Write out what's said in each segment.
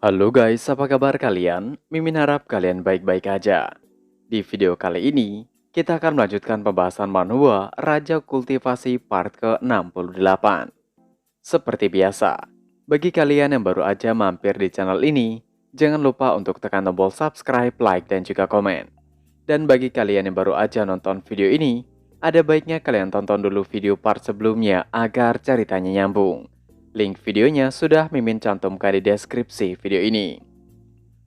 Halo guys, apa kabar kalian? Mimin harap kalian baik-baik aja. Di video kali ini, kita akan melanjutkan pembahasan manhwa Raja Kultivasi part ke-68. Seperti biasa, bagi kalian yang baru aja mampir di channel ini, jangan lupa untuk tekan tombol subscribe, like, dan juga komen. Dan bagi kalian yang baru aja nonton video ini, ada baiknya kalian tonton dulu video part sebelumnya agar ceritanya nyambung. Link videonya sudah Mimin cantumkan di deskripsi video ini.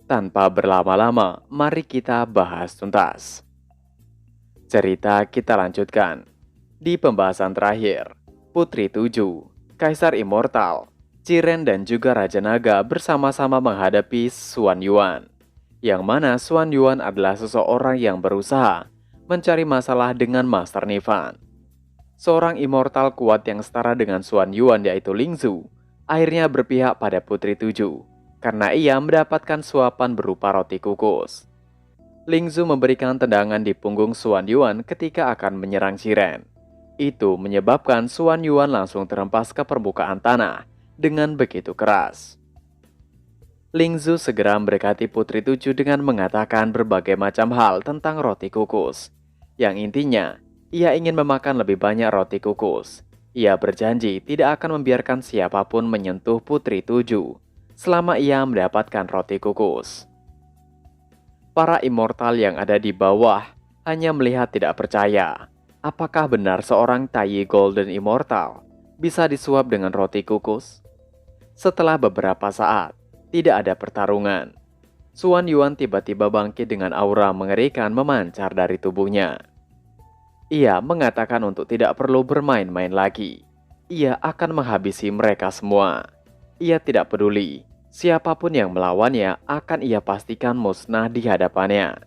Tanpa berlama-lama, mari kita bahas tuntas. Cerita kita lanjutkan. Di pembahasan terakhir, Putri Tujuh, Kaisar Immortal, Ciren dan juga Raja Naga bersama-sama menghadapi Xuan Yuan. Yang mana Xuan Yuan adalah seseorang yang berusaha mencari masalah dengan Master Nivan. Seorang immortal kuat yang setara dengan Xuan Yuan yaitu Lingzu, akhirnya berpihak pada Putri Tujuh karena ia mendapatkan suapan berupa roti kukus. Lingzu memberikan tendangan di punggung Xuan Yuan ketika akan menyerang Ciren. Itu menyebabkan Xuan Yuan langsung terhempas ke permukaan tanah dengan begitu keras. Lingzu segera mendekati Putri Tujuh dengan mengatakan berbagai macam hal tentang roti kukus. Yang intinya, ia ingin memakan lebih banyak roti kukus. Ia berjanji tidak akan membiarkan siapapun menyentuh Putri Tujuh selama ia mendapatkan roti kukus. Para immortal yang ada di bawah hanya melihat tidak percaya. Apakah benar seorang Taiyi Golden Immortal bisa disuap dengan roti kukus? Setelah beberapa saat, tidak ada pertarungan. Xuan Yuan tiba-tiba bangkit dengan aura mengerikan memancar dari tubuhnya. Ia mengatakan untuk tidak perlu bermain-main lagi. Ia akan menghabisi mereka semua. Ia tidak peduli. Siapapun yang melawannya akan ia pastikan musnah di hadapannya.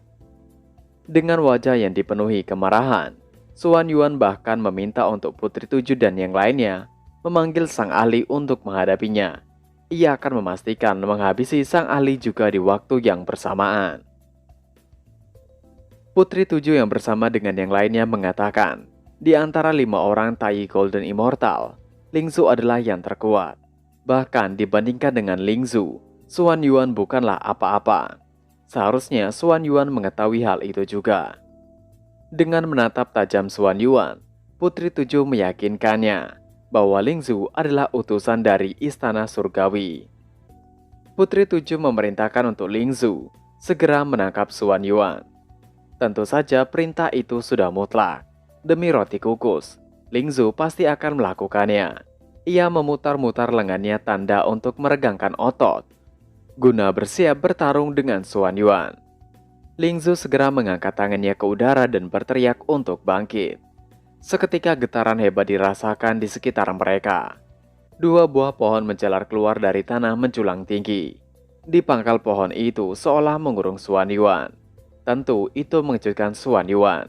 Dengan wajah yang dipenuhi kemarahan, Xuan Yuan bahkan meminta untuk Putri Tujuh dan yang lainnya memanggil sang ahli untuk menghadapinya. Ia akan memastikan menghabisi sang ahli juga di waktu yang bersamaan. Putri Tujuh yang bersama dengan yang lainnya mengatakan, di antara 5 orang Taiyi Golden Immortal, Lingzu adalah yang terkuat. Bahkan dibandingkan dengan Lingzu, Xuan Yuan bukanlah apa-apa. Seharusnya Xuan Yuan mengetahui hal itu juga. Dengan menatap tajam Xuan Yuan, Putri Tujuh meyakinkannya bahwa Lingzu adalah utusan dari Istana Surgawi. Putri Tujuh memerintahkan untuk Lingzu segera menangkap Xuan Yuan. Tentu saja perintah itu sudah mutlak. Demi roti kukus, Lingzu pasti akan melakukannya. Ia memutar-mutar lengannya tanda untuk meregangkan otot, guna bersiap bertarung dengan Xuan Yuan. Lingzu segera mengangkat tangannya ke udara dan berteriak untuk bangkit. Seketika getaran hebat dirasakan di sekitar mereka. 2 buah pohon menjalar keluar dari tanah menjulang tinggi. Di pangkal pohon itu seolah mengurung Xuan Yuan. Tentu itu mengejutkan Xuan Yuan.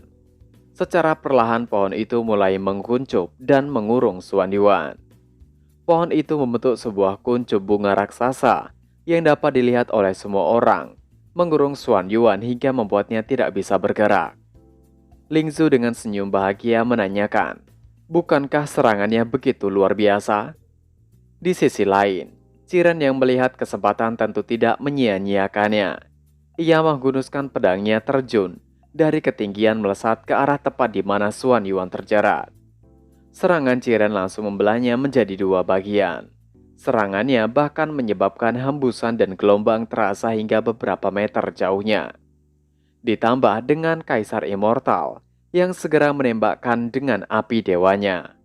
Secara perlahan pohon itu mulai mengkuncup dan mengurung Xuan Yuan. Pohon itu membentuk sebuah kuncup bunga raksasa yang dapat dilihat oleh semua orang, mengurung Xuan Yuan hingga membuatnya tidak bisa bergerak. Lingzu dengan senyum bahagia menanyakan, bukankah serangannya begitu luar biasa? Di sisi lain, Ciren yang melihat kesempatan tentu tidak menyia-nyiakannya. Ia menghunuskan pedangnya terjun dari ketinggian melesat ke arah tepat di mana Xuan Yuan terjerat. Serangan Ciren langsung membelahnya menjadi 2 bagian. Serangannya bahkan menyebabkan hembusan dan gelombang terasa hingga beberapa meter jauhnya. Ditambah dengan Kaisar Immortal yang segera menembakkan dengan api dewanya.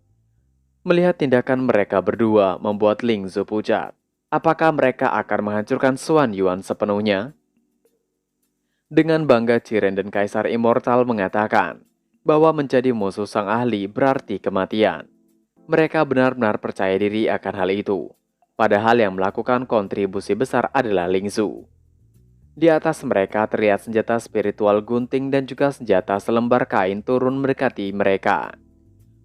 Melihat tindakan mereka berdua membuat Lingzu pucat. Apakah mereka akan menghancurkan Xuan Yuan sepenuhnya? Dengan bangga Ciren dan Kaisar Immortal mengatakan bahwa menjadi musuh sang ahli berarti kematian. Mereka benar-benar percaya diri akan hal itu. Padahal yang melakukan kontribusi besar adalah Lingzu. Di atas mereka terlihat senjata spiritual gunting dan juga senjata selembar kain turun mendekati mereka.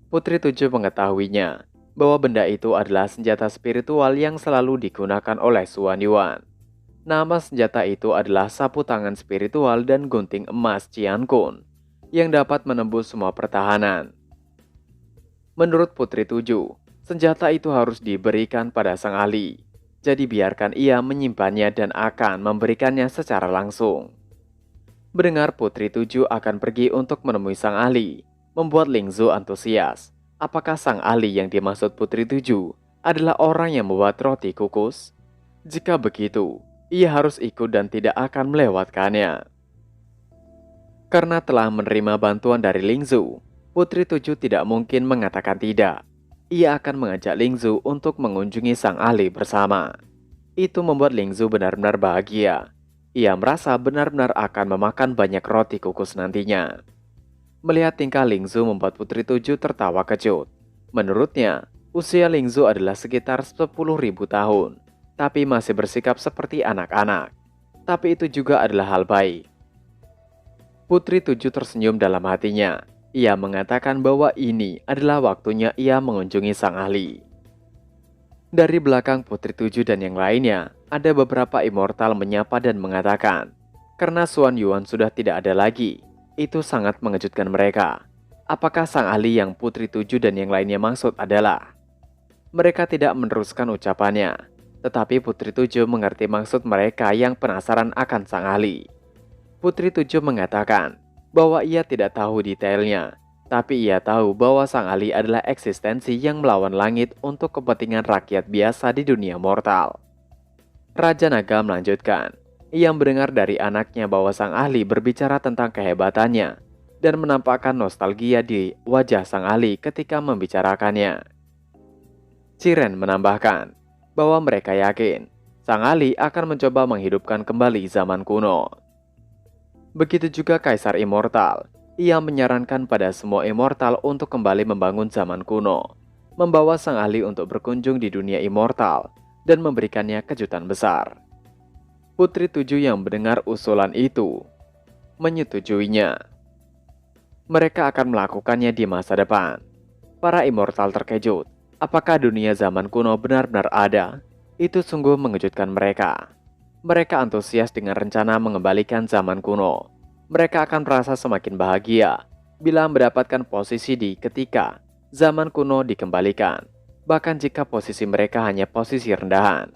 Putri Tujuh mengetahuinya bahwa benda itu adalah senjata spiritual yang selalu digunakan oleh Xuan Yuan. Nama senjata itu adalah sapu tangan spiritual dan gunting emas Qian Kun yang dapat menembus semua pertahanan. Menurut Putri Tujuh, senjata itu harus diberikan pada sang ahli. jadi biarkan ia menyimpannya dan akan memberikannya secara langsung. Mendengar Putri Tujuh akan pergi untuk menemui sang ahli, membuat Lingzu antusias. Apakah sang ahli yang dimaksud Putri Tujuh adalah orang yang membuat roti kukus? Jika begitu, ia harus ikut dan tidak akan melewatkannya. Karena telah menerima bantuan dari Lingzu, Putri Tujuh tidak mungkin mengatakan tidak. Ia akan mengajak Lingzu untuk mengunjungi sang ahli bersama. Itu membuat Lingzu benar-benar bahagia. Ia merasa benar-benar akan memakan banyak roti kukus nantinya. Melihat tingkah Lingzu membuat Putri Tujuh tertawa kejut. Menurutnya, usia Lingzu adalah sekitar 10.000 tahun, tapi masih bersikap seperti anak-anak. Tapi itu juga adalah hal baik. Putri Tujuh tersenyum dalam hatinya. Ia mengatakan bahwa ini adalah waktunya ia mengunjungi sang ahli. Dari belakang Putri Tujuh dan yang lainnya, ada beberapa immortal menyapa dan mengatakan, karena Xuan Yuan sudah tidak ada lagi, itu sangat mengejutkan mereka. Apakah sang ahli yang Putri Tujuh dan yang lainnya maksud adalah? Mereka tidak meneruskan ucapannya, tetapi Putri Tujuh mengerti maksud mereka yang penasaran akan sang ahli. Putri Tujuh mengatakan bahwa ia tidak tahu detailnya, tapi ia tahu bahwa sang ahli adalah eksistensi yang melawan langit untuk kepentingan rakyat biasa di dunia mortal. Raja Naga melanjutkan, ia mendengar dari anaknya bahwa sang ahli berbicara tentang kehebatannya dan menampakkan nostalgia di wajah sang ahli ketika membicarakannya. Ciren menambahkan bahwa mereka yakin sang ahli akan mencoba menghidupkan kembali zaman kuno. Begitu juga Kaisar Immortal. Ia menyarankan pada semua immortal untuk kembali membangun zaman kuno, membawa sang ahli untuk berkunjung di dunia immortal dan memberikannya kejutan besar. Putri Tujuh yang mendengar usulan itu menyetujuinya. Mereka akan melakukannya di masa depan. Para immortal terkejut. Apakah dunia zaman kuno benar-benar ada? Itu sungguh mengejutkan mereka. Mereka antusias dengan rencana mengembalikan zaman kuno. Mereka akan merasa semakin bahagia bila mendapatkan posisi di ketika zaman kuno dikembalikan, bahkan jika posisi mereka hanya posisi rendahan.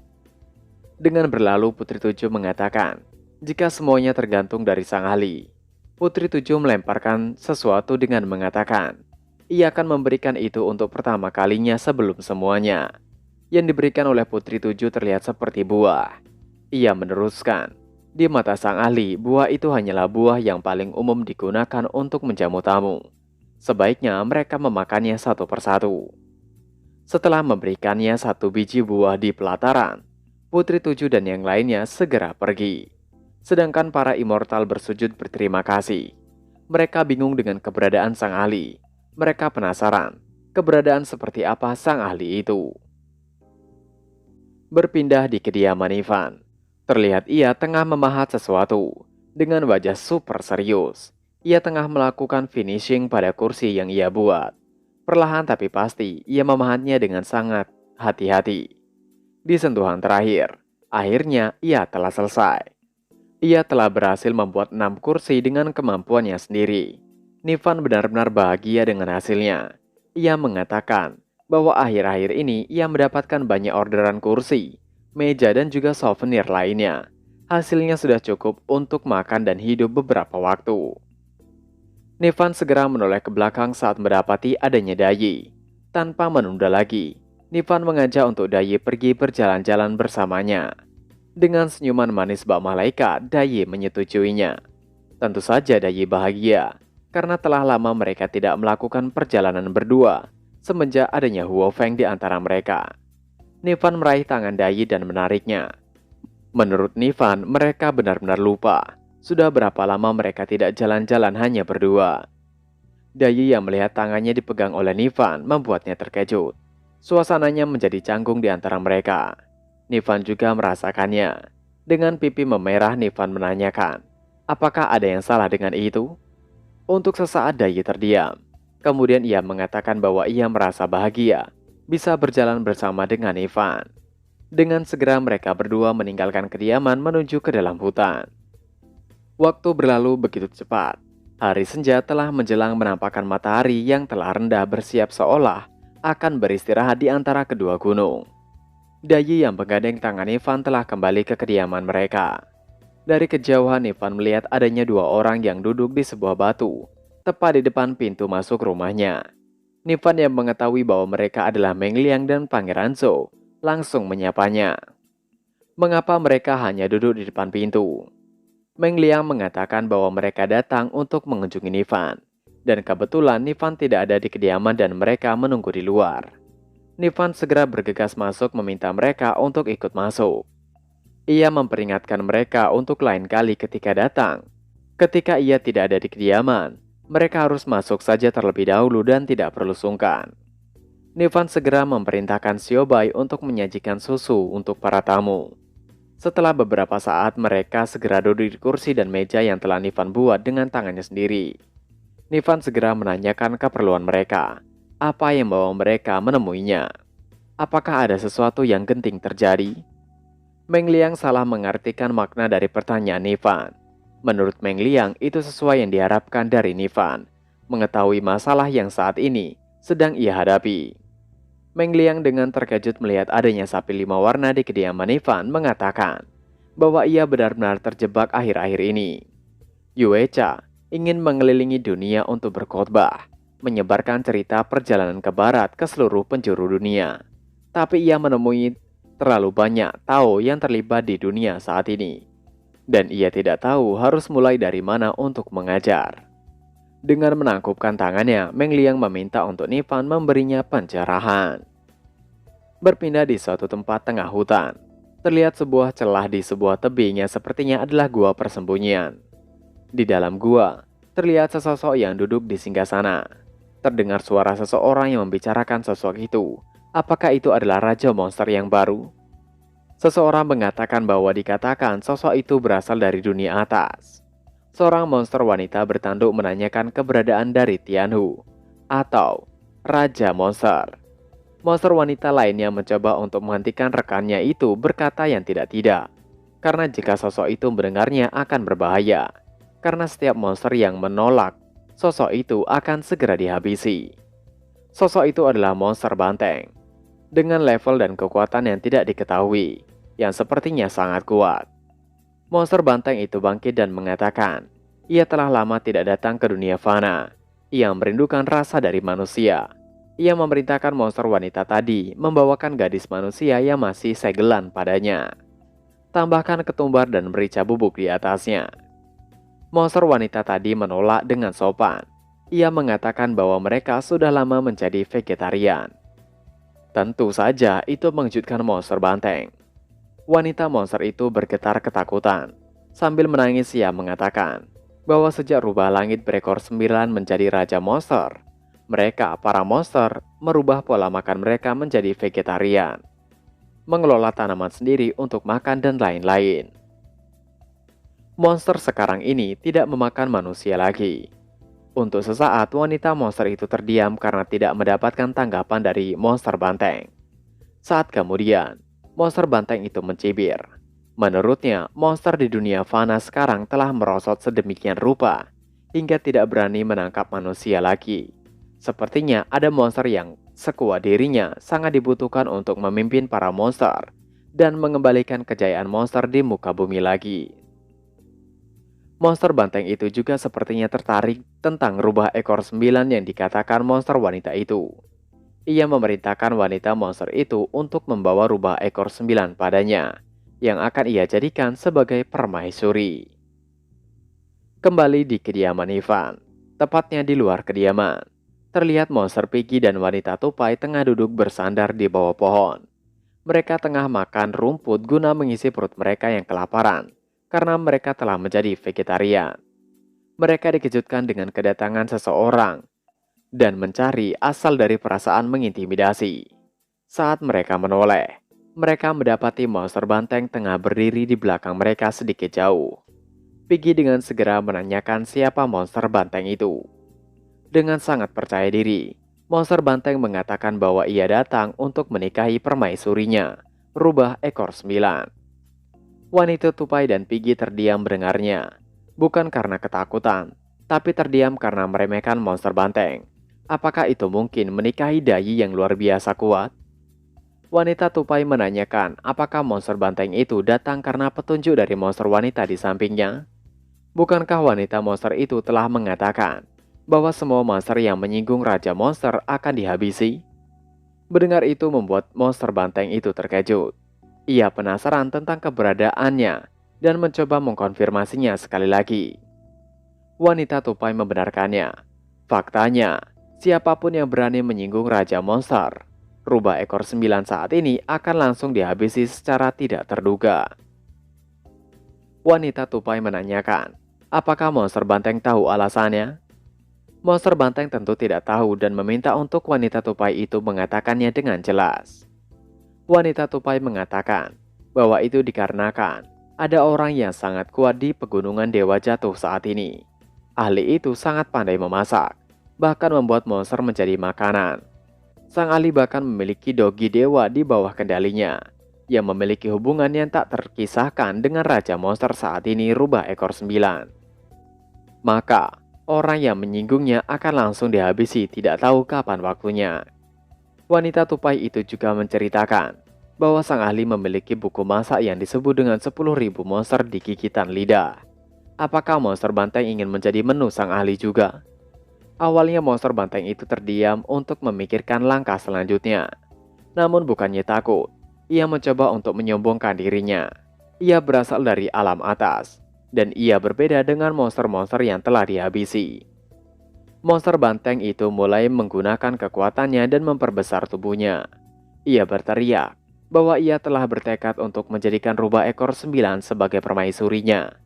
Dengan berlalu, Putri Tujuh mengatakan, jika semuanya tergantung dari sang ahli. Putri Tujuh melemparkan sesuatu dengan mengatakan, ia akan memberikan itu untuk pertama kalinya sebelum semuanya. Yang diberikan oleh Putri Tujuh terlihat seperti buah. Ia meneruskan, di mata sang ahli, buah itu hanyalah buah yang paling umum digunakan untuk menjamu tamu. Sebaiknya mereka memakannya satu persatu. Setelah memberikannya satu biji buah di pelataran, Putri Tujuh dan yang lainnya segera pergi. Sedangkan para immortal bersujud berterima kasih. Mereka bingung dengan keberadaan sang ahli. Mereka penasaran, keberadaan seperti apa sang ahli itu. Berpindah di kediaman Ivan. Terlihat ia tengah memahat sesuatu dengan wajah super serius. Ia tengah melakukan finishing pada kursi yang ia buat. Perlahan tapi pasti, ia memahatnya dengan sangat hati-hati. Di sentuhan terakhir, akhirnya ia telah selesai. Ia telah berhasil membuat 6 kursi dengan kemampuannya sendiri. Nivan benar-benar bahagia dengan hasilnya. Ia mengatakan bahwa akhir-akhir ini ia mendapatkan banyak orderan kursi, meja dan juga souvenir lainnya. Hasilnya sudah cukup untuk makan dan hidup beberapa waktu. Nivan segera menoleh ke belakang saat mendapati adanya Dayi. Tanpa menunda lagi, Nivan mengajak untuk Dayi pergi berjalan-jalan bersamanya. Dengan senyuman manis bak malaikat, Dayi menyetujuinya. Tentu saja Dayi bahagia, karena telah lama mereka tidak melakukan perjalanan berdua, semenjak adanya Huo Feng di antara mereka. Nivan meraih tangan Dayi dan menariknya. Menurut Nivan, mereka benar-benar lupa. Sudah berapa lama mereka tidak jalan-jalan hanya berdua. Dayi yang melihat tangannya dipegang oleh Nivan membuatnya terkejut. Suasananya menjadi canggung di antara mereka. Nivan juga merasakannya. Dengan pipi memerah, Nivan menanyakan, apakah ada yang salah dengan itu? Untuk sesaat Dayi terdiam. Kemudian ia mengatakan bahwa ia merasa bahagia bisa berjalan bersama dengan Nivan. Dengan segera mereka berdua meninggalkan kediaman menuju ke dalam hutan. Waktu berlalu begitu cepat. Hari senja telah menjelang menampakkan matahari yang telah rendah bersiap seolah akan beristirahat di antara kedua gunung. Dayi yang menggandeng tangan Ivan telah kembali ke kediaman mereka. Dari kejauhan Ivan melihat adanya dua orang yang duduk di sebuah batu, tepat di depan pintu masuk rumahnya. Ivan yang mengetahui bahwa mereka adalah Meng Liang dan Pangeran Zhou, langsung menyapanya. Mengapa mereka hanya duduk di depan pintu? Meng Liang mengatakan bahwa mereka datang untuk mengunjungi Ivan. Dan kebetulan Ivan tidak ada di kediaman dan mereka menunggu di luar. Ivan segera bergegas masuk meminta mereka untuk ikut masuk. Ia memperingatkan mereka untuk lain kali ketika datang. Ketika ia tidak ada di kediaman, mereka harus masuk saja terlebih dahulu dan tidak perlu sungkan. Ivan segera memerintahkan Xiaobai untuk menyajikan susu untuk para tamu. Setelah beberapa saat, mereka segera duduk di kursi dan meja yang telah Ivan buat dengan tangannya sendiri. Ivan segera menanyakan keperluan mereka. Apa yang membawa mereka menemuinya? Apakah ada sesuatu yang genting terjadi? Meng Liang salah mengartikan makna dari pertanyaan Ivan. Menurut Meng Liang, itu sesuai yang diharapkan dari Ivan, mengetahui masalah yang saat ini sedang ia hadapi. Meng Liang dengan terkejut melihat adanya sapi 5 warna di kediaman Ivan mengatakan bahwa ia benar-benar terjebak akhir-akhir ini. Yuecha ingin mengelilingi dunia untuk berkhotbah, menyebarkan cerita perjalanan ke barat ke seluruh penjuru dunia. Tapi ia menemui terlalu banyak Tao yang terlibat di dunia saat ini. Dan ia tidak tahu harus mulai dari mana untuk mengajar. Dengan menangkupkan tangannya, Meng Liang meminta untuk Ivan memberinya pencerahan. Berpindah di suatu tempat tengah hutan, terlihat sebuah celah di sebuah tebing yang sepertinya adalah gua persembunyian. Di dalam gua, terlihat sesosok yang duduk di singgasana. Terdengar suara seseorang yang membicarakan sosok itu. Apakah itu adalah Raja Monster yang baru? Seseorang mengatakan bahwa dikatakan sosok itu berasal dari dunia atas. Seorang monster wanita bertanduk menanyakan keberadaan dari Tianhu, atau Raja Monster. Monster wanita lainnya mencoba untuk menghentikan rekannya itu berkata yang tidak-tidak. Karena jika sosok itu mendengarnya akan berbahaya. Karena setiap monster yang menolak, sosok itu akan segera dihabisi. Sosok itu adalah monster banteng. Dengan level dan kekuatan yang tidak diketahui, yang sepertinya sangat kuat. Monster banteng itu bangkit dan mengatakan, ia telah lama tidak datang ke dunia fana. Ia merindukan rasa dari manusia. Ia memerintahkan monster wanita tadi membawakan gadis manusia yang masih segelan padanya. Tambahkan ketumbar dan merica bubuk di atasnya. Monster wanita tadi menolak dengan sopan. Ia mengatakan bahwa mereka sudah lama menjadi vegetarian. Tentu saja itu mengejutkan monster banteng. Wanita monster itu bergetar ketakutan. Sambil menangis ia mengatakan bahwa sejak rubah langit berekor 9 menjadi Raja Monster, mereka, para monster, merubah pola makan mereka menjadi vegetarian. Mengelola tanaman sendiri untuk makan dan lain-lain. Monster sekarang ini tidak memakan manusia lagi. Untuk sesaat, wanita monster itu terdiam karena tidak mendapatkan tanggapan dari monster banteng. Saat kemudian, monster banteng itu mencibir. Menurutnya, monster di dunia fana sekarang telah merosot sedemikian rupa hingga tidak berani menangkap manusia lagi. Sepertinya ada monster yang sekuat dirinya sangat dibutuhkan untuk memimpin para monster dan mengembalikan kejayaan monster di muka bumi lagi. Monster banteng itu juga sepertinya tertarik tentang rubah ekor 9 yang dikatakan monster wanita itu. Ia memerintahkan wanita monster itu untuk membawa rubah ekor 9 padanya, yang akan ia jadikan sebagai permaisuri. Kembali di kediaman Ivan, tepatnya di luar kediaman, terlihat monster Piggy dan wanita tupai tengah duduk bersandar di bawah pohon. Mereka tengah makan rumput guna mengisi perut mereka yang kelaparan, karena mereka telah menjadi vegetarian. Mereka dikejutkan dengan kedatangan seseorang dan mencari asal dari perasaan mengintimidasi. Saat mereka menoleh, mereka mendapati monster banteng tengah berdiri di belakang mereka sedikit jauh. Piggy dengan segera menanyakan siapa monster banteng itu. Dengan sangat percaya diri, monster banteng mengatakan bahwa ia datang untuk menikahi permaisurinya, rubah ekor 9. Wanita tupai dan Piggy terdiam mendengarnya, bukan karena ketakutan, tapi terdiam karena meremehkan monster banteng. Apakah itu mungkin menikahi Dayi yang luar biasa kuat? Wanita tupai menanyakan apakah monster banteng itu datang karena petunjuk dari monster wanita di sampingnya. Bukankah wanita monster itu telah mengatakan bahwa semua monster yang menyinggung Raja Monster akan dihabisi? Mendengar itu membuat monster banteng itu terkejut. Ia penasaran tentang keberadaannya dan mencoba mengkonfirmasinya sekali lagi. Wanita tupai membenarkannya. Faktanya, siapapun yang berani menyinggung Raja Monster, rubah ekor 9 saat ini akan langsung dihabisi secara tidak terduga. Wanita tupai menanyakan, apakah monster banteng tahu alasannya? Monster banteng tentu tidak tahu dan meminta untuk wanita tupai itu mengatakannya dengan jelas. Wanita tupai mengatakan bahwa itu dikarenakan ada orang yang sangat kuat di pegunungan Dewa Jatuh saat ini. Ahli itu sangat pandai memasak, bahkan membuat monster menjadi makanan. Sang ahli bahkan memiliki dogi dewa di bawah kendalinya, yang memiliki hubungan yang tak terkisahkan dengan Raja Monster saat ini rubah ekor 9. Maka, orang yang menyinggungnya akan langsung dihabisi tidak tahu kapan waktunya. Wanita tupai itu juga menceritakan bahwa sang ahli memiliki buku masak yang disebut dengan 10.000 monster di gigitan lidah. Apakah monster banteng ingin menjadi menu sang ahli juga? Awalnya monster banteng itu terdiam untuk memikirkan langkah selanjutnya. Namun bukannya takut, ia mencoba untuk menyombongkan dirinya. Ia berasal dari alam atas, dan ia berbeda dengan monster-monster yang telah dihabisi. Monster banteng itu mulai menggunakan kekuatannya dan memperbesar tubuhnya. Ia berteriak bahwa ia telah bertekad untuk menjadikan rubah ekor 9 sebagai permaisurinya.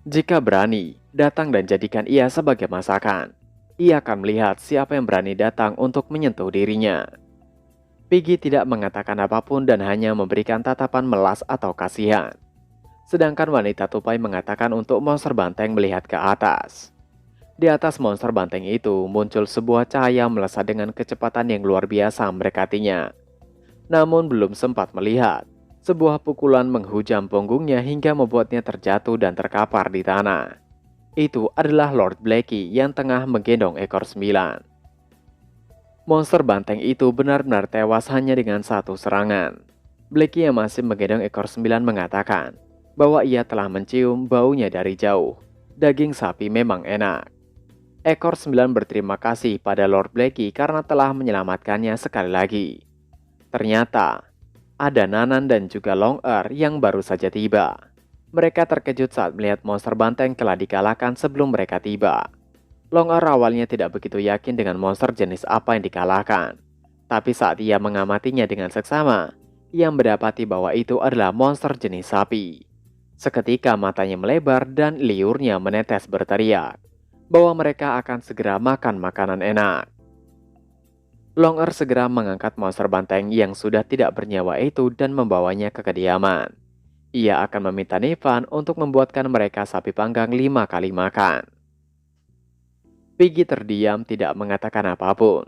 Jika berani, datang dan jadikan ia sebagai masakan. Ia akan melihat siapa yang berani datang untuk menyentuh dirinya. Piggy tidak mengatakan apapun dan hanya memberikan tatapan melas atau kasihan. Sedangkan wanita tupai mengatakan untuk monster banteng melihat ke atas. Di atas monster banteng itu muncul sebuah cahaya melesat dengan kecepatan yang luar biasa mendekatinya. Namun belum sempat melihat, sebuah pukulan menghujam punggungnya hingga membuatnya terjatuh dan terkapar di tanah. Itu adalah Lord Blackie yang tengah menggendong ekor 9. Monster banteng itu benar-benar tewas hanya dengan satu serangan. Blackie yang masih menggendong ekor 9 mengatakan bahwa ia telah mencium baunya dari jauh. Daging sapi memang enak. Ekor 9 berterima kasih pada Lord Blackie karena telah menyelamatkannya sekali lagi. Ternyata, ada Nanan dan juga Long-Ear yang baru saja tiba. Mereka terkejut saat melihat monster banteng telah dikalahkan sebelum mereka tiba. Long-Ear awalnya tidak begitu yakin dengan monster jenis apa yang dikalahkan. Tapi saat ia mengamatinya dengan seksama, ia mendapati bahwa itu adalah monster jenis sapi. Seketika matanya melebar dan liurnya menetes berteriak bahwa mereka akan segera makan makanan enak. Long-Ear segera mengangkat monster banteng yang sudah tidak bernyawa itu dan membawanya ke kediaman. Ia akan meminta Nivan untuk membuatkan mereka sapi panggang 5 kali makan. Piggy terdiam tidak mengatakan apapun.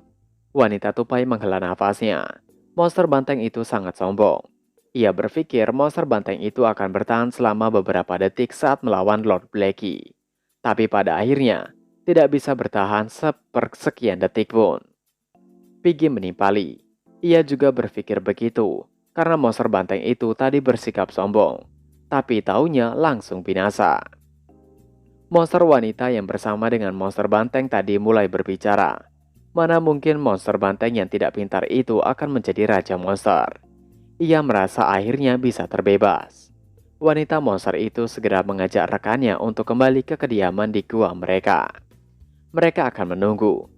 Wanita tupai menghela nafasnya. Monster banteng itu sangat sombong. Ia berpikir monster banteng itu akan bertahan selama beberapa detik saat melawan Lord Blackie. Tapi pada akhirnya, tidak bisa bertahan sepersekian detik pun. Piggy menimpali. Ia juga berpikir begitu, karena monster banteng itu tadi bersikap sombong. Tapi taunya langsung binasa. Monster wanita yang bersama dengan monster banteng tadi mulai berbicara. Mana mungkin monster banteng yang tidak pintar itu akan menjadi raja monster. Ia merasa akhirnya bisa terbebas. Wanita monster itu segera mengajak rekannya untuk kembali ke kediaman di gua mereka. Mereka akan menunggu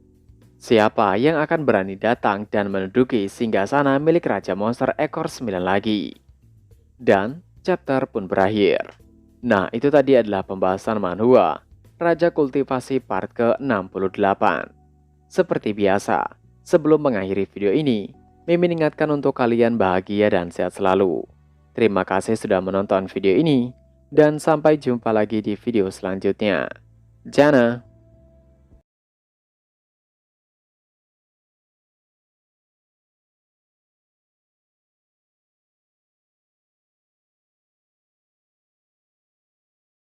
siapa yang akan berani datang dan menduduki singgasana milik Raja Monster ekor 9 lagi. Dan chapter pun berakhir. Nah, itu tadi adalah pembahasan manhwa Raja Kultivasi part ke-68. Seperti biasa, sebelum mengakhiri video ini, Mimin ingatkan untuk kalian bahagia dan sehat selalu. Terima kasih sudah menonton video ini, dan sampai jumpa lagi di video selanjutnya. Jana!